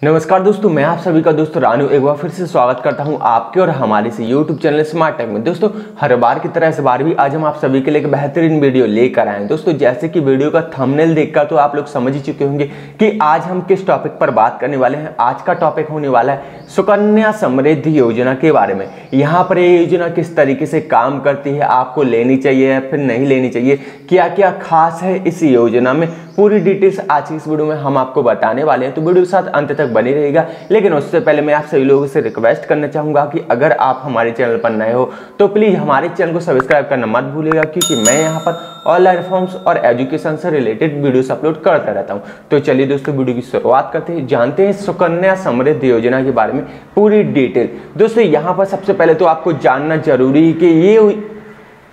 नमस्कार दोस्तों, मैं आप सभी का दोस्त रानू एक बार फिर से स्वागत करता हूं आपके और हमारे से YouTube चैनल स्मार्ट टेक में। दोस्तों हर बार की तरह इस बार भी आज हम आप सभी के लिए एक बेहतरीन वीडियो लेकर आए हैं। दोस्तों जैसे कि वीडियो का थंबनेल देखकर तो आप लोग समझ ही चुके होंगे कि आज हम किस टॉपिक पर बात करने वाले हैं। आज का टॉपिक होने वाला है सुकन्या समृद्धि योजना के बारे में। यहाँ पर ये योजना किस तरीके से काम करती है, आपको लेनी चाहिए या फिर नहीं लेनी चाहिए, क्या क्या खास है इस योजना में, पूरी डिटेल्स आज की इस वीडियो में हम आपको बताने वाले हैं। तो वीडियो के साथ अंत तक बनी रहेगा। लेकिन उससे पहले मैं आप सभी लोगों से रिक्वेस्ट करना चाहूंगा कि अगर आप हमारे चैनल पर नए हो तो प्लीज हमारे चैनल को सब्सक्राइब करना मत भूलिएगा, क्योंकि मैं यहाँ पर ऑनलाइन फॉर्म्स और एजुकेशन से रिलेटेड वीडियोस अपलोड करता रहता हूँ। तो चलिए दोस्तों वीडियो की शुरुआत करते हैं, जानते हैं सुकन्या समृद्धि योजना के बारे में पूरी डिटेल। दोस्तों यहाँ पर सबसे पहले तो आपको जानना जरूरी है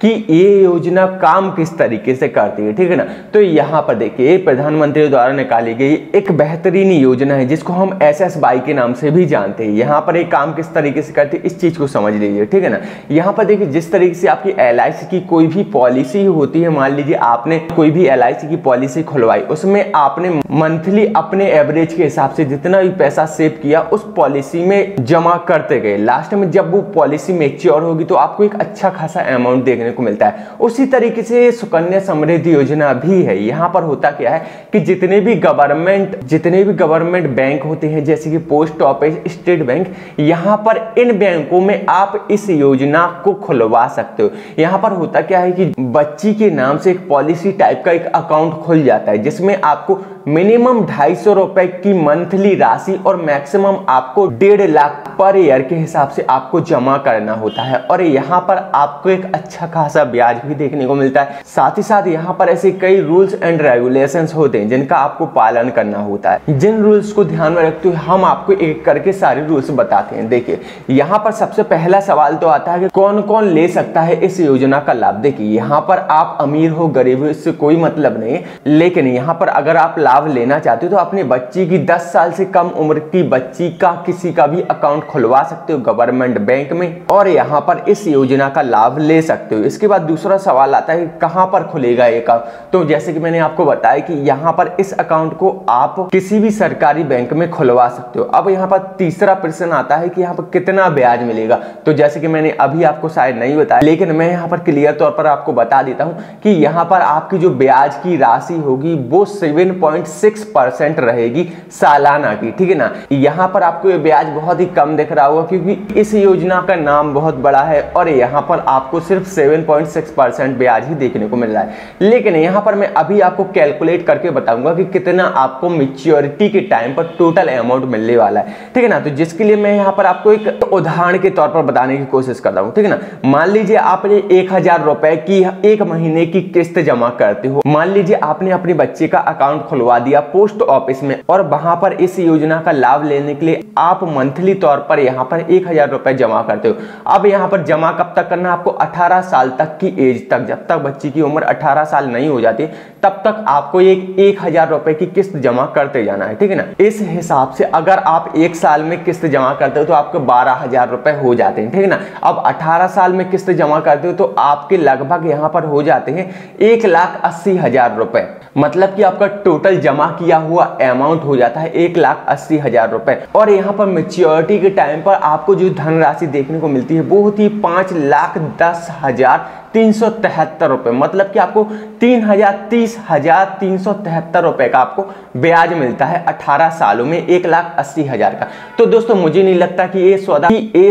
कि ये योजना काम किस तरीके से करती है, ठीक है ना। तो यहाँ पर देखिए प्रधानमंत्री द्वारा निकाली गई एक बेहतरीन योजना है जिसको हम SSY के नाम से भी जानते हैं। यहाँ पर एक काम किस तरीके से करती है इस चीज को समझ लीजिए, ठीक है ना। यहाँ पर देखिए जिस तरीके से आपकी LIC की कोई भी पॉलिसी होती है, मान लीजिए आपने कोई भी LIC की पॉलिसी खुलवाई, उसमें आपने मंथली अपने एवरेज के हिसाब से जितना भी पैसा सेव किया उस पॉलिसी में जमा करते गए। लास्ट में जब वो पॉलिसी मेच्योर होगी तो आपको एक अच्छा खासा अमाउंट देखने को मिलता है। उसी तरीके से सुकन्या समृद्धि योजना भी है। यहाँ पर होता क्या है कि जितने भी गवर्नमेंट बैंक होते हैं, जैसे कि पोस्ट ऑफिस, स्टेट बैंक, यहाँ पर इन बैंकों में आप इस योजना को खुलवा सकते हो। यहाँ पर होता क्या है कि बच्ची के नाम से एक पॉलिसी टाइप का एक अकाउंट खुल जाता है, जिसमें आपको मिनिमम 250 रुपए की मंथली राशि और मैक्सिमम आपको 1.5 लाख पर ईयर के हिसाब से आपको जमा करना होता है। और यहाँ पर आपको एक अच्छा खासा ब्याज भी देखने को मिलता है। साथ ही साथ यहाँ पर ऐसे कई रूल्स एंड रेगुलेशंस होते हैं जिनका आपको पालन करना होता है। जिन रूल्स को ध्यान में रखते हुए हम आपको एक करके सारे रूल्स बताते हैं। देखिए यहाँ पर सबसे पहला सवाल तो आता है कि कौन कौन ले सकता है इस योजना का लाभ। देखिए यहाँ पर आप अमीर हो गरीब हो इससे कोई मतलब नहीं, लेकिन यहाँ पर अगर आप लाभ लेना चाहते हो तो अपनी बच्ची की 10 साल से कम उम्र की बच्ची का किसी का भी अकाउंट खुलवा सकते हो गवर्नमेंट बैंक में, और यहाँ पर इस योजना का लाभ ले सकते हो। इसके बाद दूसरा सवाल आता है कहां पर खुलेगा ये अकाउंट। तो जैसे कि मैंने आपको बताया कि यहाँ पर इस अकाउंट को आप किसी भी सरकारी बैंक में खुलवा सकते हो। अब यहाँ पर तीसरा प्रश्न आता है कि यहाँ पर कितना ब्याज मिलेगा। तो जैसे कि मैंने अभी आपको शायद नहीं बताया, लेकिन मैं यहाँ पर क्लियर तौर पर आपको बता देता हूँ कि यहाँ पर आपकी जो ब्याज की राशि होगी वो 7.6% रहेगी सालाना की, ठीक है ना। यहाँ पर आपको ये ब्याज बहुत ही कम दिख रहा होगा क्योंकि इस योजना का नाम बहुत बड़ा है और यहाँ पर आपको सिर्फ 7.6% ब्याज ही देखने को मिल रहा है। लेकिन यहाँ पर मैं अभी आपको कैलकुलेट करके बताऊंगा कि कितना आपको मैच्योरिटी के टाइम पर टोटल अमाउंट मिलने वाला है, ठीक है ना। तो जिसके लिए मैं यहाँ पर आपको एक उदाहरण के तौर पर बताने की कोशिश कर रहा हूँ, ठीक है ना। मान लीजिए आपने 1000 रुपए की 1 महीने की किस्त जमा करते हो। मान लीजिए आपने अपने बच्चे का अकाउंट खुलवा दिया पोस्ट ऑफिस में और वहां पर इस योजना का लाभ लेने के लिए आप मंथली तौर पर यहाँ पर 1000 रुपए जमा करते हो। अब यहाँ पर जमा कब तक करना, आपको 18 साल तक की एज तक, जब तक बच्ची की उम्र 18 साल नहीं हो जाती तब तक आपको एक 1000 रुपए की किस्त जमा करते जाना है, ठीक है ना। इस हिसाब से अगर आप 1 साल में किस्त जमा करते हो तो आपको 12,000 रुपए हो जाते हैं, ठीक है ना। अब 18 साल में किस्त जमा करते हो तो आपके लगभग यहाँ पर हो जाते हैं 1,80,000 रुपए। मतलब कि आपका टोटल जमा किया हुआ अमाउंट हो जाता है 1,80,000 रुपए। और यहाँ पर मैच्योरिटी के टाइम पर आपको जो धनराशि देखने को मिलती है वो होती है 5,10,373 रुपए। मतलब कि आपको 30,373 रुपए का आपको ब्याज मिलता है 18 सालों में 1,80,000 का। तो दोस्तों मुझे नहीं लगता कि ये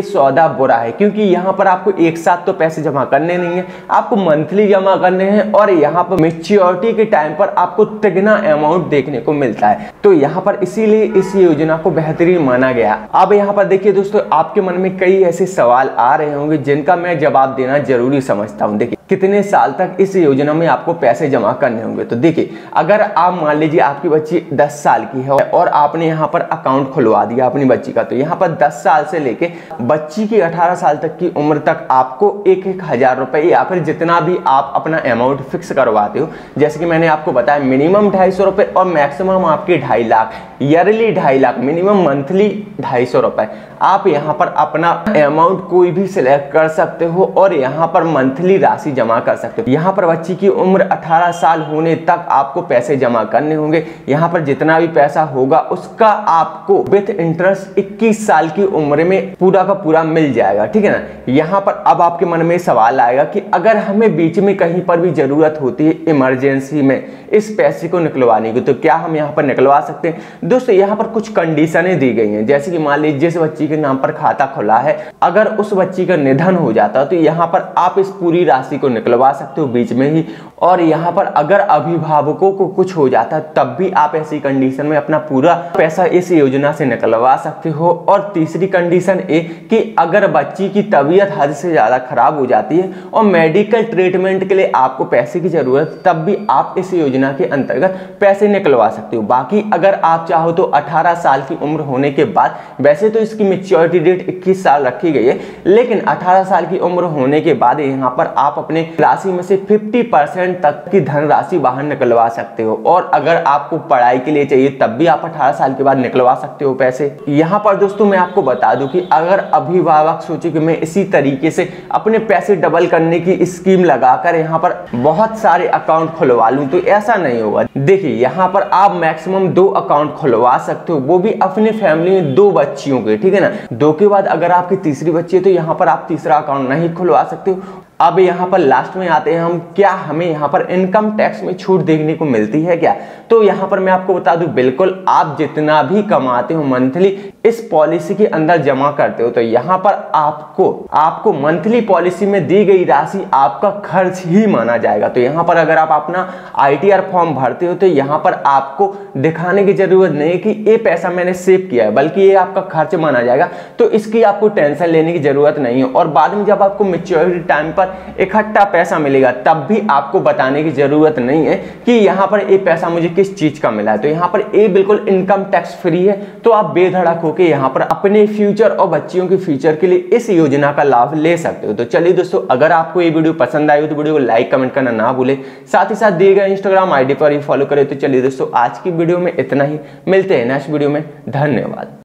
सौदा बुरा है, क्योंकि यहाँ पर आपको एक साथ तो पैसे जमा करने नहीं है, आपको मंथली जमा करने हैं और यहाँ पर मैच्योरिटी के टाइम पर आपको तिगना अमाउंट देखने को मिलता है। तो यहाँ पर इसीलिए इस योजना को बेहतरीन माना गया। अब यहाँ पर देखिए दोस्तों, आपके मन में कई ऐसे सवाल आ रहे होंगे जिनका मैं जवाब देना जरूरी समझता हूँ। देखिए कितने साल तक इस योजना में आपको पैसे जमा करने होंगे। तो देखिए अगर आप मान लीजिए आपकी बच्ची 10 साल की है और आपने यहाँ पर अकाउंट खुलवा दिया अपनी बच्ची का, तो यहाँ पर 10 साल से लेके बच्ची की 18 साल तक की उम्र तक आपको 1,000 रुपए या फिर जितना भी आप अपना अमाउंट फिक्स करवाते हो, जैसे कि मैंने आपको बताया मिनिमम 250 रुपए और मैक्सिमम आपके 2.5 lakh, yearly 2.5 lakh, minimum monthly 250 रुपए। आप यहाँ पर अपना अमाउंट कोई भी सिलेक्ट कर सकते हो और यहाँ पर मंथली राशि जमा कर सकते हो। यहाँ पर बच्ची की उम्र 18 साल होने तक आपको पैसे जमा करने होंगे। यहाँ पर जितना भी पैसा होगा उसका आपको विथ इंटरेस्ट 21 साल की उम्र में पूरा का पूरा मिल जाएगा, ठीक है ना। यहाँ पर अब आपके मन में सवाल आएगा कि अगर हमें बीच में कहीं पर भी जरूरत होती है इमरजेंसी में इस पैसे को निकलवाने की, तो क्या हम यहाँ पर निकलवा सकते हैं। दोस्तों यहाँ पर कुछ कंडीशनें दी गई हैं, जैसे कि मान लीजिए जिस बच्ची के नाम पर खाता खुला है, अगर उस बच्ची का निधन हो जाता है तो यहाँ पर आप इस पूरी राशि को निकलवा सकते हो बीच में ही। और यहाँ पर अगर अभिभावकों को कुछ हो जाता है तब भी आप ऐसी कंडीशन में अपना पूरा पैसा इस योजना से निकलवा सकते हो। और तीसरी कंडीशन ये कि अगर बच्ची की तबीयत हद से ज्यादा खराब हो जाती है और मेडिकल ट्रीटमेंट के लिए आपको पैसे की जरूरत, तब भी आप इस योजना के अंतर्गत पैसे निकलवा सकते हो। बाकी अगर आप चाहो तो 18 साल की उम्र होने के बाद, वैसे तो इसकी मैच्योरिटी डेट 21 साल रखी गई है, लेकिन 18 साल की उम्र होने के बाद यहाँ पर आप अपने राशि में से 50% तक की धनराशि बाहर निकलवा सकते हो। और अगर आपको पढ़ाई के लिए चाहिए तब भी आप 18 साल के बाद निकलवा सकते हो पैसे। यहाँ पर दोस्तों मैं आपको बता दूं कि अगर अभिभावक सोचे कि मैं इसी तरीके से अपने पैसे डबल करने की स्कीम लगाकर यहाँ पर बहुत सारे अकाउंट खुलवा लूं, तो ऐसा नहीं होगा। देखिए यहाँ पर आप मैक्सिमम 2 अकाउंट खुलवा सकते हो, वो भी अपने फैमिली में 2 बच्चियों के, ठीक है ना। 2 के बाद अगर आपकी तीसरी बच्ची है तो यहाँ पर आप तीसरा अकाउंट नहीं खुलवा सकते हो। अब यहाँ पर लास्ट में आते हैं हम, क्या हमें यहाँ पर इनकम टैक्स में छूट देखने को मिलती है क्या। तो यहाँ पर मैं आपको बता दूं, बिल्कुल आप जितना भी कमाते हो मंथली इस पॉलिसी के अंदर जमा करते हो, तो यहाँ पर आपको मंथली पॉलिसी में दी गई राशि आपका खर्च ही माना जाएगा। तो यहाँ पर अगर आप अपना ITR फॉर्म भरते हो तो यहाँ पर आपको दिखाने की जरूरत नहीं है कि ये पैसा मैंने सेव किया है, बल्कि ये आपका खर्च माना जाएगा। तो इसकी आपको टेंशन लेने की जरूरत नहीं है। और बाद में जब आपको मैच्योरिटी टाइम पर इकट्ठा पैसा मिलेगा तब भी आपको बताने की जरूरत नहीं है कि यहाँ पर ये पैसा मुझे किस चीज का मिला है। तो यहाँ पर ये बिल्कुल इनकम टैक्स फ्री है। तो आप बेधड़क होकर यहाँ पर अपने फ्यूचर और बच्चियों के फ्यूचर के लिए इस योजना का लाभ ले सकते हो। तो चलिए दोस्तों, अगर आपको ये वीडियो पसंद आई हो तो वीडियो को लाइक कमेंट करना ना भूले, साथ ही साथ दिए गए इंस्टाग्राम ID पर ही फॉलो करें। तो चलिए दोस्तों, आज की वीडियो में इतना ही, मिलते हैं नेक्स्ट वीडियो में। धन्यवाद।